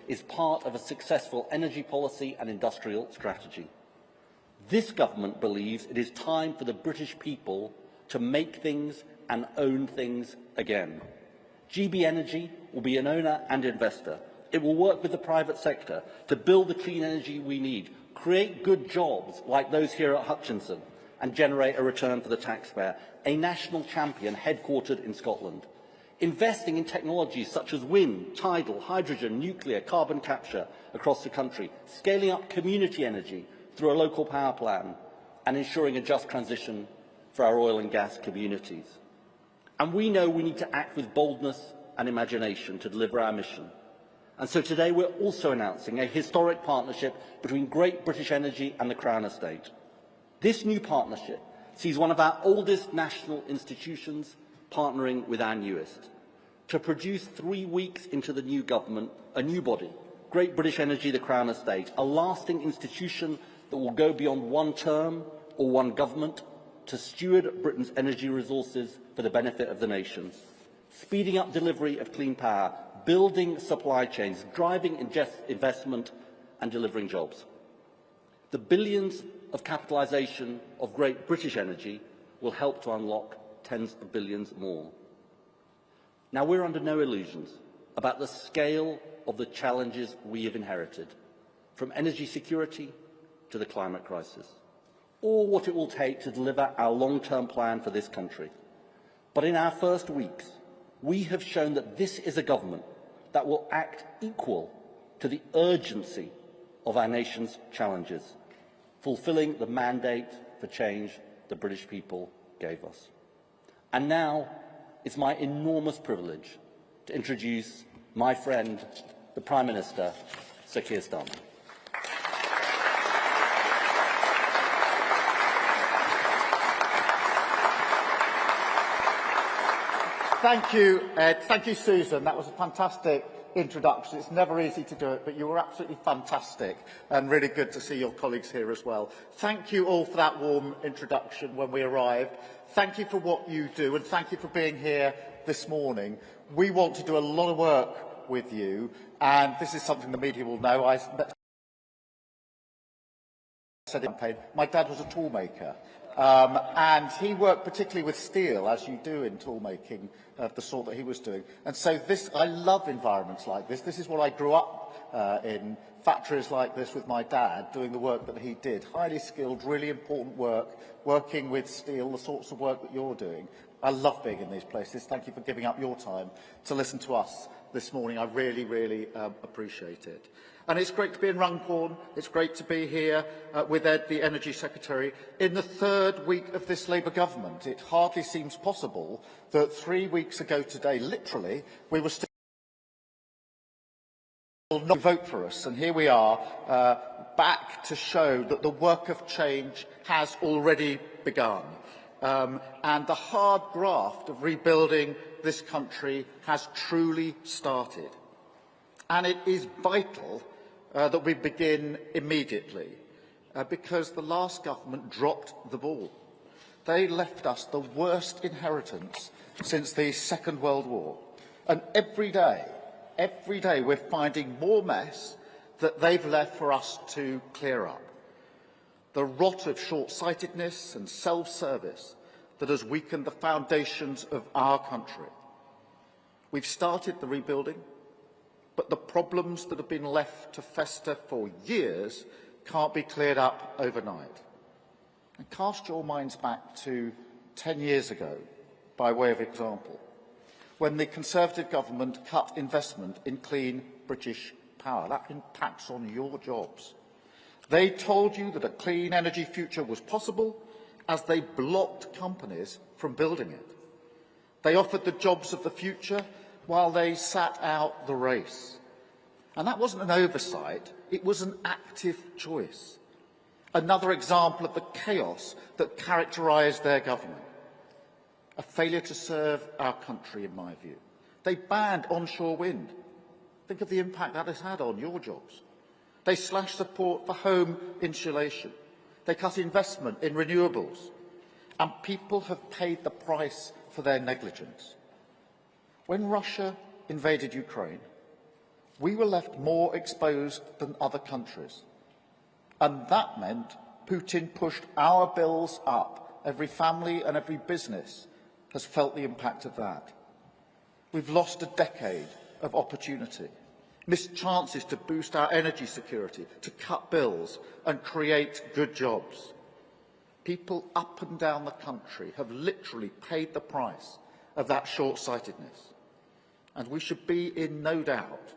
is part of a successful energy policy and industrial strategy. This government believes it is time for the British people to make things and own things again. GB Energy will be an owner and investor. It will work with the private sector to build the clean energy we need, create good jobs like those here at Hutchinson, and generate a return for the taxpayer, a national champion headquartered in Scotland. Investing in technologies such as wind, tidal, hydrogen, nuclear, carbon capture across the country, scaling up community energy through a local power plan, and ensuring a just transition for our oil and gas communities. And we know we need to act with boldness and imagination to deliver our mission. And so today we're also announcing a historic partnership between Great British Energy and the Crown Estate. This new partnership sees one of our oldest national institutions partnering with our newest, to produce 3 weeks into the new government, a new body, Great British Energy, the Crown Estate, a lasting institution that will go beyond one term or one government to steward Britain's energy resources for the benefit of the nation, speeding up delivery of clean power, building supply chains, driving investment and delivering jobs. The billions of capitalisation of Great British Energy will help to unlock tens of billions more. Now, we're under no illusions about the scale of the challenges we have inherited, from energy security to the climate crisis, or what it will take to deliver our long-term plan for this country. But in our first weeks, we have shown that this is a government that will act equal to the urgency of our nation's challenges, fulfilling the mandate for change the British people gave us. And now it's my enormous privilege to introduce my friend, the Prime Minister, Sir Keir Starmer. Thank you, Ed. Thank you, Susan. That was a fantastic introduction. It's never easy to do it, but you were absolutely fantastic and really good to see your colleagues here as well. Thank you all for that warm introduction when we arrived. Thank you for what you do, and thank you for being here this morning. We want to do a lot of work with you, and this is something the media will know. I said campaign, my dad was a tool maker. And he worked particularly with steel, as you do in tool making, of the sort that he was doing. And so I love environments like this. This is what I grew up in, factories like this with my dad, doing the work that he did. Highly skilled, really important work, working with steel, the sorts of work that you're doing. I love being in these places. Thank you for giving up your time to listen to us this morning. I really, really appreciate it. And it's great to be in Runcorn. It's great to be here with Ed, the Energy Secretary, in the third week of this Labour government. It hardly seems possible that 3 weeks ago today, literally, we were still not vote for us. And here we are, back to show that the work of change has already begun. And the hard graft of rebuilding this country has truly started. And it is vital that we begin immediately, because the last government dropped the ball. They left us the worst inheritance since the Second World War. And every day we're finding more mess that they've left for us to clear up. The rot of short-sightedness and self-service that has weakened the foundations of our country. We've started the rebuilding, but the problems that have been left to fester for years can't be cleared up overnight. And cast your minds back to 10 years ago, by way of example, when the Conservative government cut investment in clean British power. That impacts on your jobs. They told you that a clean energy future was possible as they blocked companies from building it. They offered the jobs of the future while they sat out the race. And that wasn't an oversight, it was an active choice. Another example of the chaos that characterised their government. A failure to serve our country, in my view. They banned onshore wind. Think of the impact that has had on your jobs. They slashed support for home insulation. They cut investment in renewables. And people have paid the price for their negligence. When Russia invaded Ukraine, we were left more exposed than other countries. And that meant Putin pushed our bills up. Every family and every business has felt the impact of that. We've lost a decade of opportunity, missed chances to boost our energy security, to cut bills and create good jobs. People up and down the country have literally paid the price of that short-sightedness. And we should be in no doubt,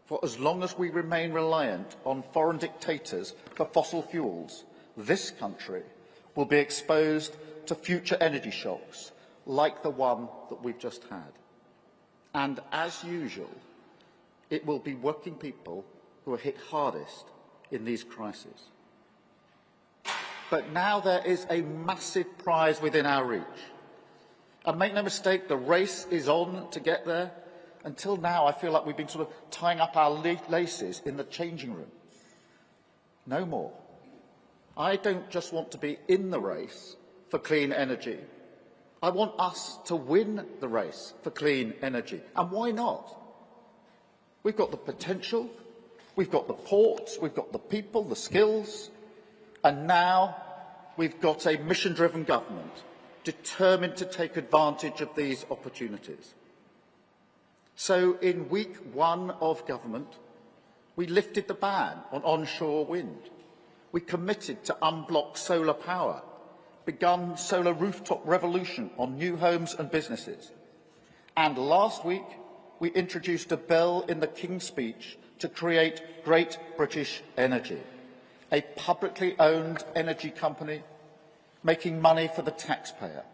for as long as we remain reliant on foreign dictators for fossil fuels, this country will be exposed to future energy shocks like the one that we've just had. And as usual, it will be working people who are hit hardest in these crises. But now there is a massive prize within our reach. And make no mistake, the race is on to get there. Until now, I feel like we've been sort of tying up our laces in the changing room. No more. I don't just want to be in the race for clean energy. I want us to win the race for clean energy. And why not? We've got the potential, we've got the ports, we've got the people, the skills, and now we've got a mission-driven government determined to take advantage of these opportunities. So in week one of government, we lifted the ban on onshore wind. We committed to unblock solar power, begun solar rooftop revolution on new homes and businesses. And last week, we introduced a bill in the King's Speech to create Great British Energy, a publicly owned energy company making money for the taxpayer,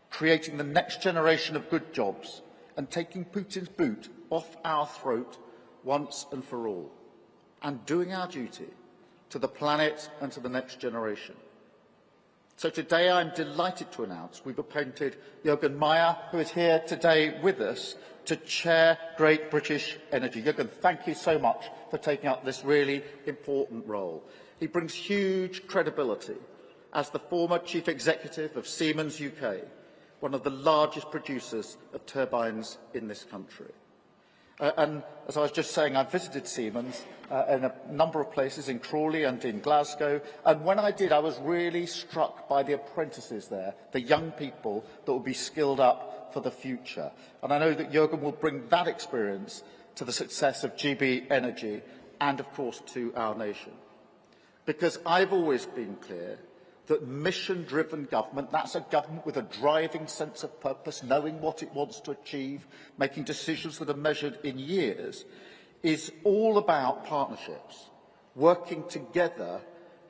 creating the next generation of good jobs and taking Putin's boot off our throat once and for all, and doing our duty to the planet and to the next generation. So today I'm delighted to announce we've appointed Jürgen Meyer, who is here today with us, to chair Great British Energy. Jürgen, thank you so much for taking up this really important role. He brings huge credibility as the former chief executive of Siemens UK, one of the largest producers of turbines in this country. And as I was just saying, I've visited Siemens in a number of places, in Crawley and in Glasgow, and when I did, I was really struck by the apprentices there, the young people that will be skilled up for the future. And I know that Jürgen will bring that experience to the success of GB Energy and, of course, to our nation. Because I've always been clear that mission-driven government, that's a government with a driving sense of purpose, knowing what it wants to achieve, making decisions that are measured in years, is all about partnerships, working together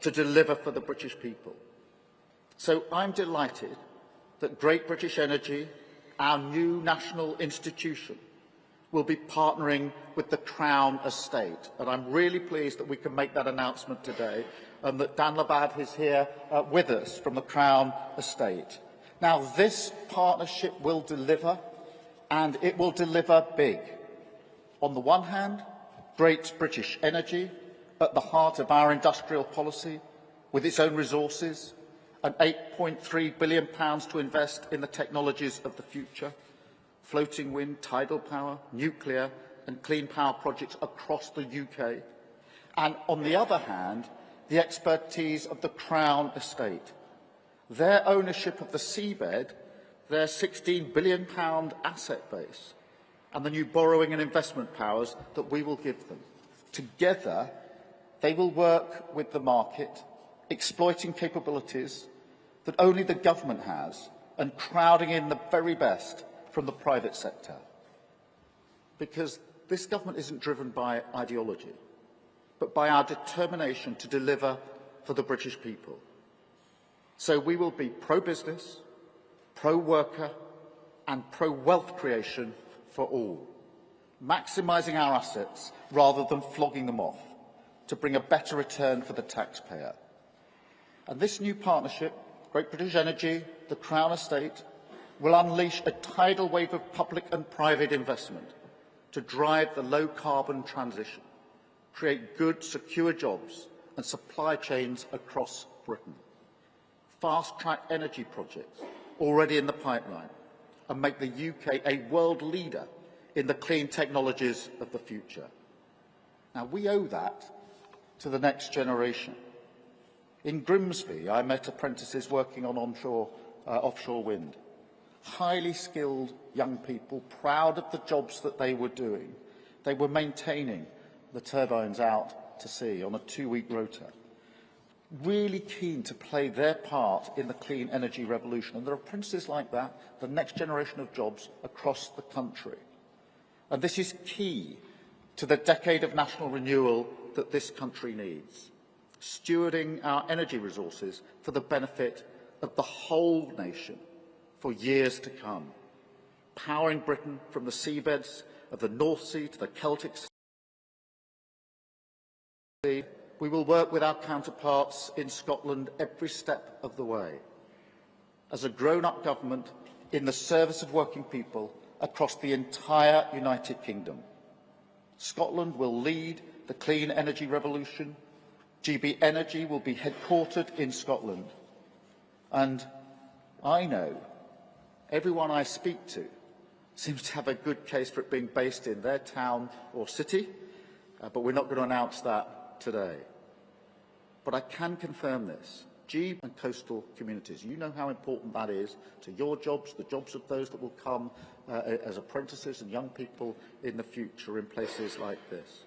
to deliver for the British people. So I'm delighted that Great British Energy, our new national institution, will be partnering with the Crown Estate. And I'm really pleased that we can make that announcement today, and that Dan Labad is here with us from the Crown Estate. Now, this partnership will deliver, and it will deliver big. On the one hand, Great British Energy, at the heart of our industrial policy, with its own resources, and £8.3 billion to invest in the technologies of the future, floating wind, tidal power, nuclear and clean power projects across the UK. And on the other hand, the expertise of the Crown Estate, their ownership of the seabed, their £16 billion asset base, and the new borrowing and investment powers that we will give them. Together, they will work with the market, exploiting capabilities that only the government has, and crowding in the very best from the private sector. Because this government isn't driven by ideology, but by our determination to deliver for the British people. So we will be pro-business, pro-worker and pro-wealth creation for all, maximising our assets rather than flogging them off to bring a better return for the taxpayer. And this new partnership, Great British Energy, the Crown Estate, will unleash a tidal wave of public and private investment to drive the low-carbon transition, create good, secure jobs and supply chains across Britain, fast-track energy projects already in the pipeline, and make the UK a world leader in the clean technologies of the future. Now, we owe that to the next generation. In Grimsby, I met apprentices working on offshore wind. Highly skilled young people, proud of the jobs that they were doing. They were maintaining the turbines out to sea on a 2-week rota. Really keen to play their part in the clean energy revolution. And there are apprentices like that, the next generation of jobs across the country. And this is key to the decade of national renewal that this country needs. Stewarding our energy resources for the benefit of the whole nation for years to come. Powering Britain from the seabeds of the North Sea to the Celtic Sea. We will work with our counterparts in Scotland every step of the way. As a grown-up government in the service of working people across the entire United Kingdom. Scotland will lead the clean energy revolution. GB Energy will be headquartered in Scotland. And I know everyone I speak to seems to have a good case for it being based in their town or city, but we're not going to announce that today. But I can confirm this. GB and coastal communities, you know how important that is to your jobs, the jobs of those that will come as apprentices and young people in the future in places like this.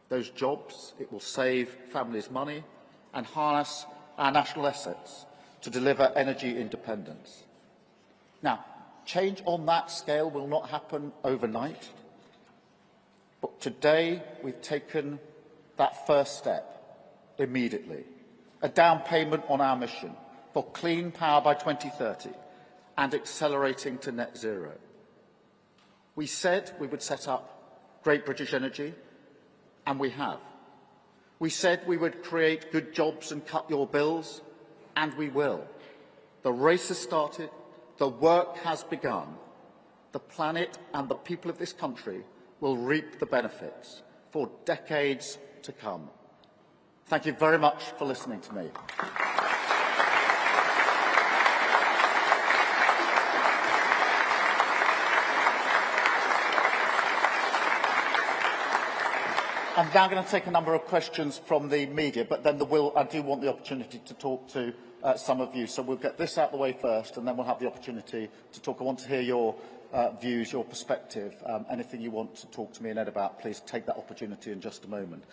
Those jobs, it will save families money and harness our national assets to deliver energy independence. Now, change on that scale will not happen overnight, but today we've taken that first step immediately. A down payment on our mission for clean power by 2030 and accelerating to net zero. We said we would set up Great British Energy, and we have. We said we would create good jobs and cut your bills, and we will. The race has started. The work has begun. The planet and the people of this country will reap the benefits for decades to come. Thank you very much for listening to me. I'm now going to take a number of questions from the media, but then I do want the opportunity to talk to some of you. So we'll get this out of the way first, and then we'll have the opportunity to talk. I want to hear your views, your perspective. Anything you want to talk to me and Ed about, please take that opportunity in just a moment.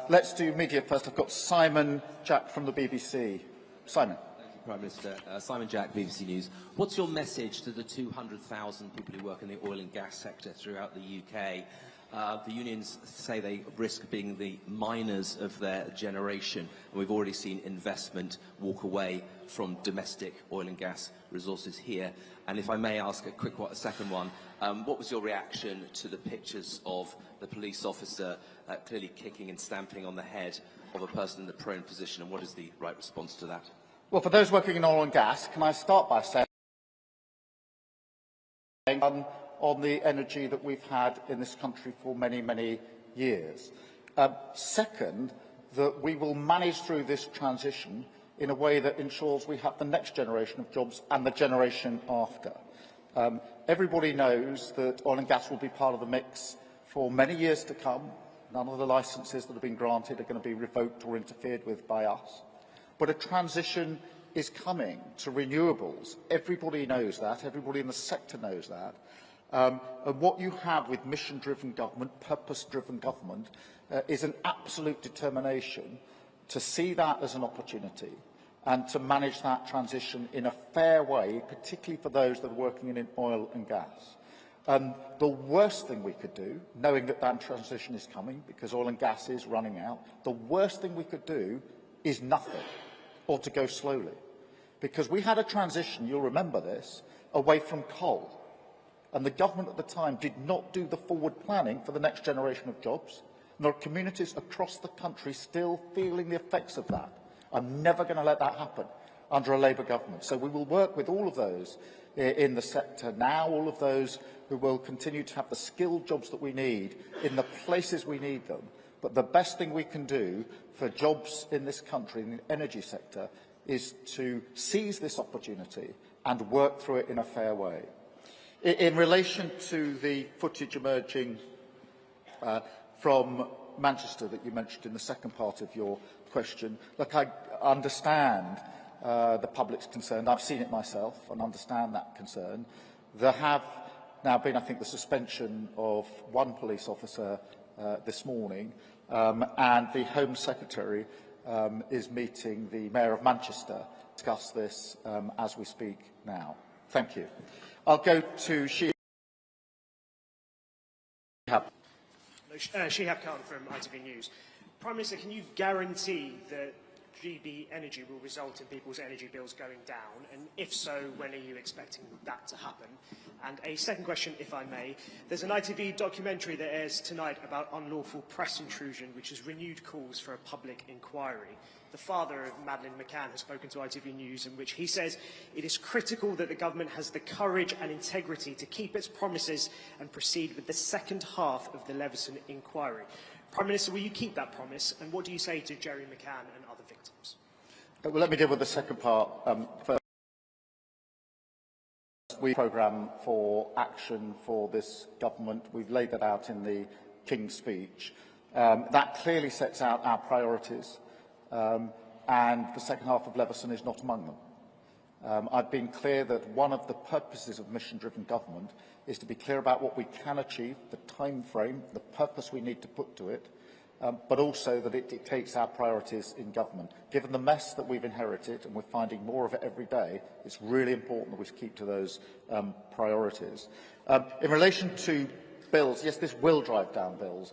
Let's do media first. I've got Simon Jack from the BBC. Simon. Thank you, Prime Minister. Simon Jack, BBC News. What's your message to the 200,000 people who work in the oil and gas sector throughout the UK? The unions say they risk being the miners of their generation, and we've already seen investment walk away from domestic oil and gas resources here. And if I may ask a second one, what was your reaction to the pictures of the police officer clearly kicking and stamping on the head of a person in the prone position, and what is the right response to that? Well, for those working in oil and gas, can I start by saying on the energy that we've had in this country for many, many years. Second, that we will manage through this transition in a way that ensures we have the next generation of jobs and the generation after. Everybody knows that oil and gas will be part of the mix for many years to come. None of the licences that have been granted are going to be revoked or interfered with by us. But a transition is coming to renewables. Everybody knows that. Everybody in the sector knows that. And what you have with mission-driven government, purpose-driven government, is an absolute determination to see that as an opportunity and to manage that transition in a fair way, particularly for those that are working in oil and gas. The worst thing we could do, knowing that that transition is coming, because oil and gas is running out, the worst thing we could do is nothing, or to go slowly. Because we had a transition, you'll remember this, away from coal. And the government at the time did not do the forward planning for the next generation of jobs. And there are communities across the country still feeling the effects of that. I'm never going to let that happen under a Labour government. So we will work with all of those in the sector now, all of those who will continue to have the skilled jobs that we need in the places we need them. But the best thing we can do for jobs in this country, in the energy sector, is to seize this opportunity and work through it in a fair way. In relation to the footage emerging from Manchester that you mentioned in the second part of your question. Look, I understand the public's concern. I've seen it myself and understand that concern. There have now been, I think, the suspension of one police officer this morning, and the Home Secretary is meeting the Mayor of Manchester to discuss this as we speak now. Thank you. I'll go to Shihab. Shihab Khan from ITV News. Prime Minister, can you guarantee that GB Energy will result in people's energy bills going down? And if so, when are you expecting that to happen? And a second question, if I may. There's an ITV documentary that airs tonight about unlawful press intrusion, which has renewed calls for a public inquiry. The father of Madeleine McCann has spoken to ITV News, in which he says it is critical that the government has the courage and integrity to keep its promises and proceed with the second half of the Leveson inquiry. Prime Minister, will you keep that promise? And what do you say to Jerry McCann and other victims? Well, let me deal with the second part first. We programme for action for this government. We've laid that out in the King's speech. That clearly sets out our priorities, and the second half of Leveson is not among them. I've been clear that one of the purposes of mission-driven government is to be clear about what we can achieve, the time frame, the purpose we need to put to it, but also that it dictates our priorities in government. Given the mess that we've inherited, and we're finding more of it every day, it's really important that we keep to those priorities. In relation to bills, yes, this will drive down bills.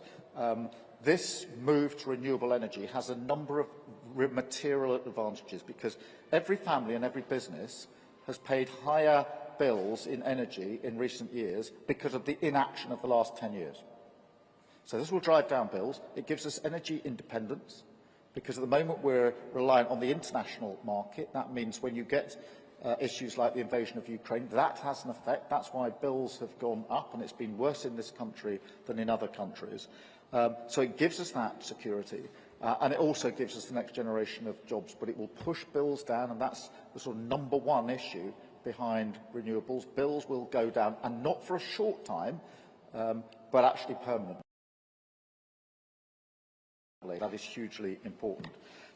This move to renewable energy has a number of material advantages, because every family and every business has paid higher bills in energy in recent years because of the inaction of the last 10 years. So this will drive down bills. It gives us energy independence, because at the moment we're reliant on the international market. That means when you get issues like the invasion of Ukraine, that has an effect. That's why bills have gone up, and it's been worse in this country than in other countries. So it gives us that security, and it also gives us the next generation of jobs, but it will push bills down, and that's the sort of number one issue behind renewables. Bills will go down, and not for a short time, but actually permanently. That is hugely important.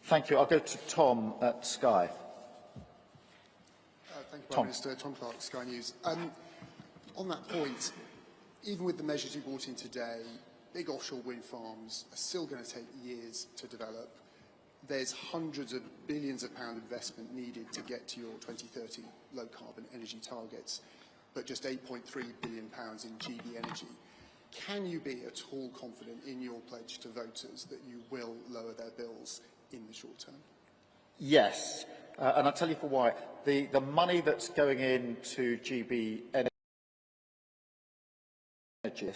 Thank you. I'll go to Tom at Sky. Thank you, Prime Minister. Tom Clark, Sky News. On that point, even with the measures you brought in today, big offshore wind farms are still going to take years to develop. There's hundreds of billions of pound investment needed to get to your 2030 low-carbon energy targets, but just £8.3 billion in GB Energy. Can you be at all confident in your pledge to voters that you will lower their bills in the short term? Yes, and I'll tell you for why. The money that's going into GB Energy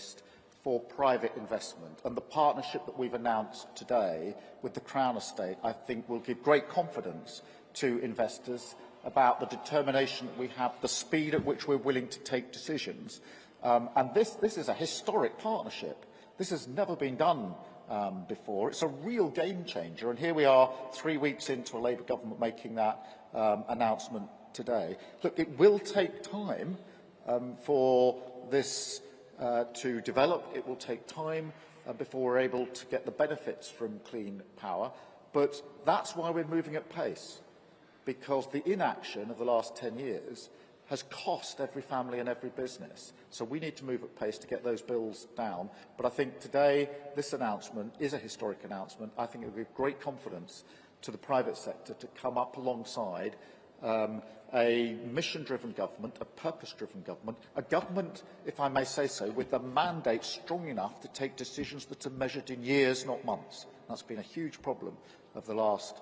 for private investment, and the partnership that we've announced today with the Crown Estate, I think will give great confidence to investors about the determination that we have, the speed at which we're willing to take decisions. And this is a historic partnership. This has never been done before. It's a real game changer, and here we are 3 weeks into a Labour government making that announcement today. Look, it will take time for this to develop. It will take time before we're able to get the benefits from clean power, but that's why we're moving at pace, because the inaction of the last 10 years has cost every family and every business. So we need to move at pace to get those bills down. But I think today this announcement is a historic announcement. I think it will give great confidence to the private sector to come up alongside a mission-driven government, a purpose-driven government, a government, if I may say so, with a mandate strong enough to take decisions that are measured in years, not months. That's been a huge problem of the last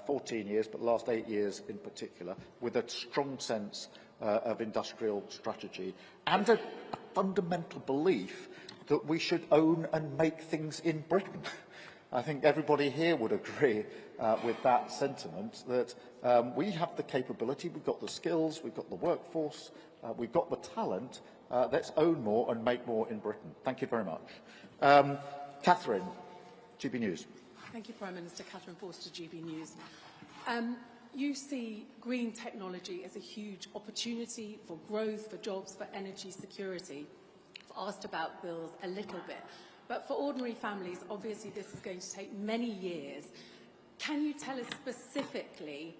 14 years, but the last 8 years in particular, with a strong sense of industrial strategy and a fundamental belief that we should own and make things in Britain. I think everybody here would agree with that sentiment, that we have the capability, we've got the skills, we've got the workforce, we've got the talent. Let's own more and make more in Britain. Thank you very much. Catherine, GB News. Thank you, Prime Minister. Catherine Forster, GB News. You see green technology as a huge opportunity for growth, for jobs, for energy security. I've asked about bills a little bit, But for ordinary families, obviously this is going to take many years. Can you tell us specifically,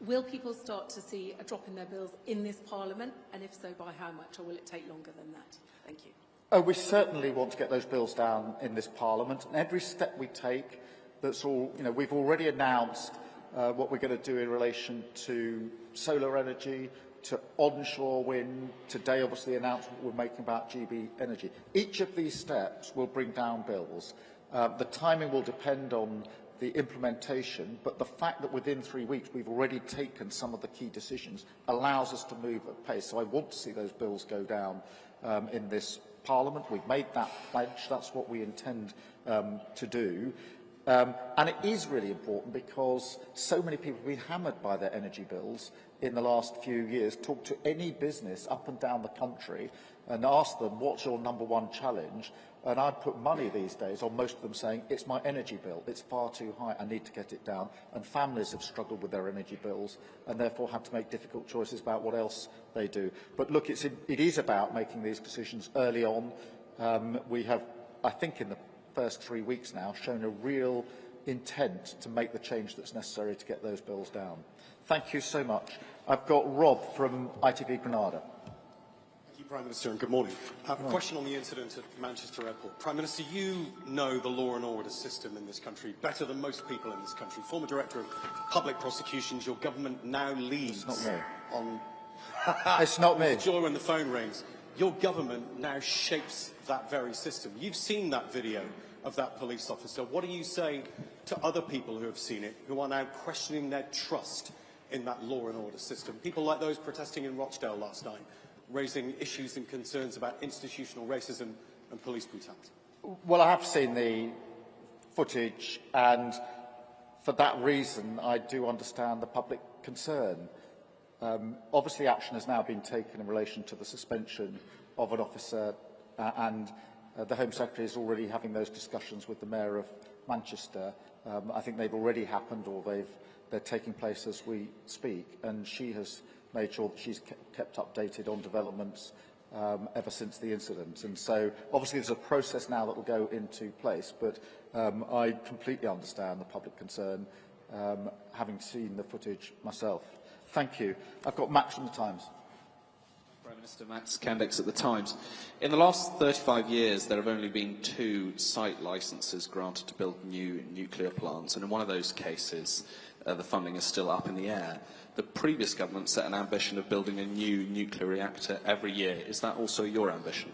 will people start to see a drop in their bills in this Parliament? And if so, by how much? Or will it take longer than that? Thank you. Oh, we certainly want to get those bills down in this Parliament. And every step we take, that's all, we've already announced what we're going to do in relation to solar energy, to onshore wind. Today, obviously, the announcement we're making about GB energy. Each of these steps will bring down bills. The timing will depend on the implementation, but the fact that within 3 weeks we've already taken some of the key decisions allows us to move at pace. So I want to see those bills go down in this Parliament. We've made that pledge. That's what we intend to do. And it is really important because so many people have been hammered by their energy bills in the last few years. Talk to any business up and down the country and ask them, what's your number one challenge? And I'd put money these days on most of them saying, it's my energy bill, it's far too high, I need to get it down. And families have struggled with their energy bills and therefore have to make difficult choices about what else they do. But look, it is about making these decisions early on. We have, I think in the first 3 weeks now, shown a real intent to make the change that's necessary to get those bills down. Thank you so much. I've got Rob from ITV Granada. Thank you, Prime Minister, and good morning. A question on the incident at Manchester Airport. Prime Minister, you know the law and order system in this country better than most people in this country. Former Director of Public Prosecutions, your government now leads It's not me. on... It's not me. Joy when the phone rings. Your government now shapes that very system. You've seen that video of that police officer. What do you say to other people who have seen it, who are now questioning their trust in that law and order system? People like those protesting in Rochdale last night, raising issues and concerns about institutional racism and police brutality. Well, I have seen the footage, and for that reason, I do understand the public concern. Obviously, action has now been taken in relation to the suspension of an officer, and the Home Secretary is already having those discussions with the Mayor of Manchester. I think they've already happened, or they're taking place as we speak, and she has made sure that she's kept updated on developments ever since the incident. And so, obviously, there's a process now that will go into place, but I completely understand the public concern, having seen the footage myself. Thank you. I've got Max from the Times. Prime Minister Max Candex at the Times. In the last 35 years, there have only been 2 site licences granted to build new nuclear plants, and in one of those cases, the funding is still up in the air. The previous government set an ambition of building a new nuclear reactor every year. Is that also your ambition?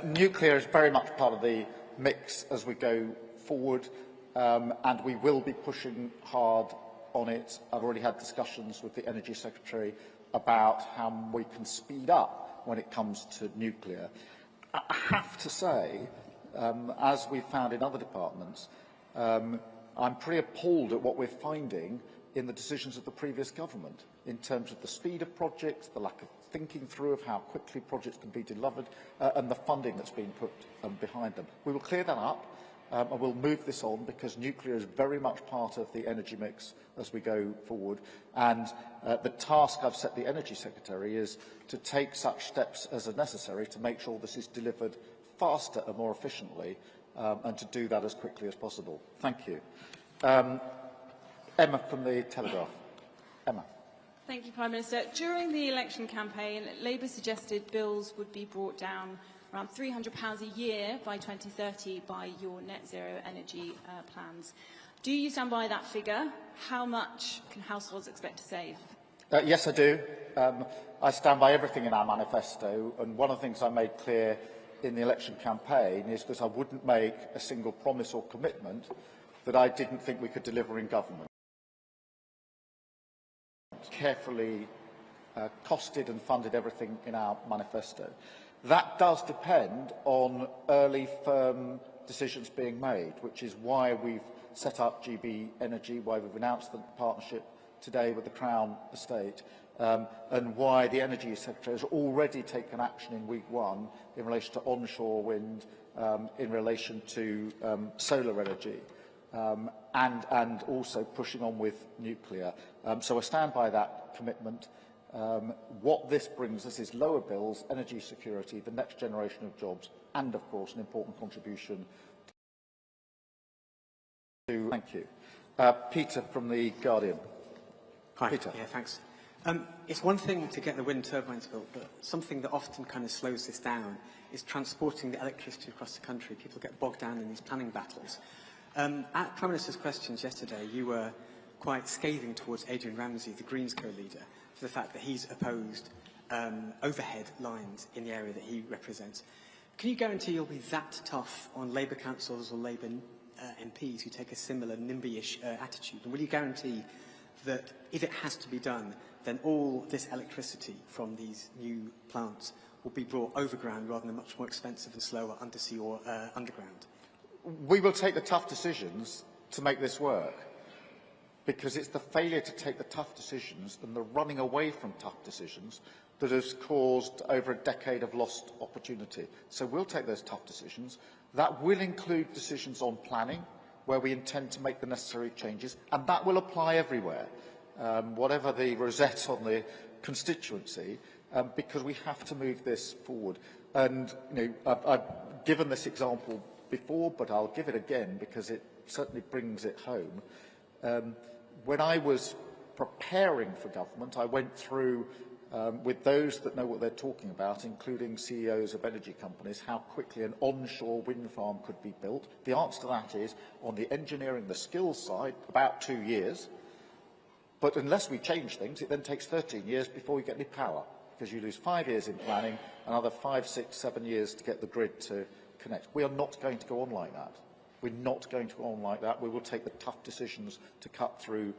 Nuclear is very much part of the mix as we go forward, and we will be pushing hard on it. I've already had discussions with the Energy Secretary about how we can speed up when it comes to nuclear. I have to say, as we've found in other departments, I'm pretty appalled at what we're finding in the decisions of the previous government in terms of the speed of projects, the lack of thinking through of how quickly projects can be delivered, and the funding that's been put behind them. We will clear that up. And we'll move this on because nuclear is very much part of the energy mix as we go forward. And the task I've set the Energy Secretary is to take such steps as are necessary to make sure this is delivered faster and more efficiently, and to do that as quickly as possible. Thank you. Emma from the Telegraph. Emma. Thank you, Prime Minister. During the election campaign, Labour suggested bills would be brought down around £300 a year by 2030 by your net zero energy plans. Do you stand by that figure? How much can households expect to save? Yes, I do. I stand by everything in our manifesto, and one of the things I made clear in the election campaign is that I wouldn't make a single promise or commitment that I didn't think we could deliver in government. Carefully costed and funded everything in our manifesto. That does depend on early, firm decisions being made, which is why we've set up GB Energy, why we've announced the partnership today with the Crown Estate, and why the Energy Secretary has already taken action in week 1 in relation to onshore wind, in relation to solar energy, and also pushing on with nuclear. So I stand by that commitment. What this brings us is lower bills, energy security, the next generation of jobs and, of course, an important contribution to... Thank you. Peter from The Guardian. Hi. Peter. Yeah, thanks. It's one thing to get the wind turbines built, but something that often kind of slows this down is transporting the electricity across the country. People get bogged down in these planning battles. At Prime Minister's questions yesterday, you were quite scathing towards Adrian Ramsey, the Greens co-leader, for the fact that he's opposed overhead lines in the area that he represents. Can you guarantee you'll be that tough on Labour councillors or Labour MPs who take a similar NIMBY-ish attitude? And will you guarantee that if it has to be done, then all this electricity from these new plants will be brought overground rather than much more expensive and slower undersea or underground? We will take the tough decisions to make this work, because it's the failure to take the tough decisions and the running away from tough decisions that has caused over a decade of lost opportunity. So we'll take those tough decisions. That will include decisions on planning, where we intend to make the necessary changes, and that will apply everywhere, whatever the rosette on the constituency, because we have to move this forward. And I've given this example before, but I'll give it again because it certainly brings it home. When I was preparing for government, I went through with those that know what they're talking about, including CEOs of energy companies, how quickly an onshore wind farm could be built. The answer to that is, on the engineering, the skills side, about 2 years. But unless we change things, it then takes 13 years before we get any power, because you lose 5 years in planning, another 5, 6, 7 years to get the grid to connect. We are not going to go on like that. We're not going to go on like that. We will take the tough decisions to cut through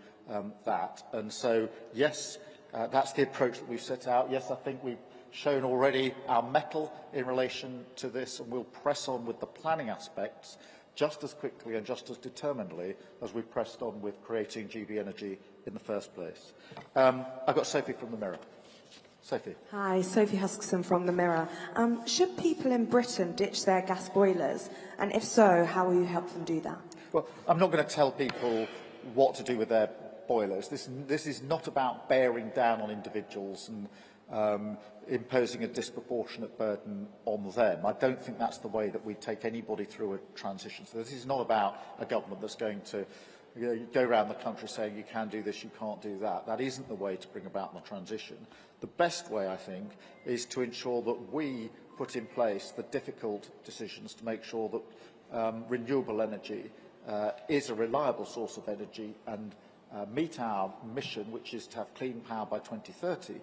that. And so, yes, that's the approach that we've set out. Yes, I think we've shown already our mettle in relation to this, and we'll press on with the planning aspects just as quickly and just as determinedly as we pressed on with creating GB Energy in the first place. I've got Sophie from The Mirror. Sophie. Hi, Sophie Huskisson from The Mirror. Should people in Britain ditch their gas boilers? And if so, how will you help them do that? Well, I'm not going to tell people what to do with their boilers. This is not about bearing down on individuals and imposing a disproportionate burden on them. I don't think that's the way that we take anybody through a transition. So this is not about a government that's going to go around the country saying you can do this, you can't do that. That isn't the way to bring about the transition. The best way, I think, is to ensure that we put in place the difficult decisions to make sure that renewable energy is a reliable source of energy and meet our mission, which is to have clean power by 2030.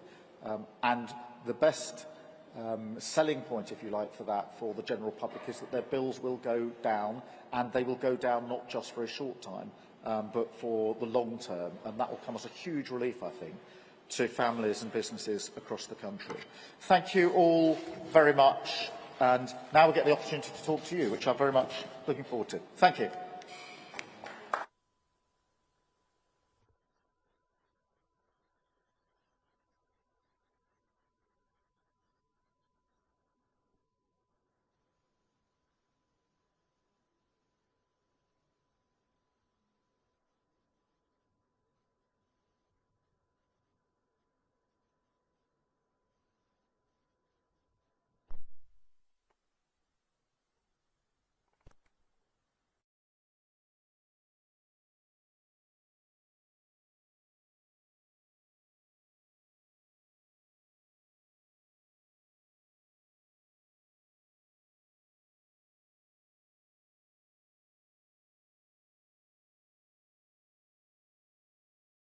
And the best selling point, if you like, for that for the general public is that their bills will go down, and they will go down not just for a short time, but for the long term. And that will come as a huge relief, I think, to families and businesses across the country. Thank you all very much. And now we'll get the opportunity to talk to you, which I'm very much looking forward to. Thank you.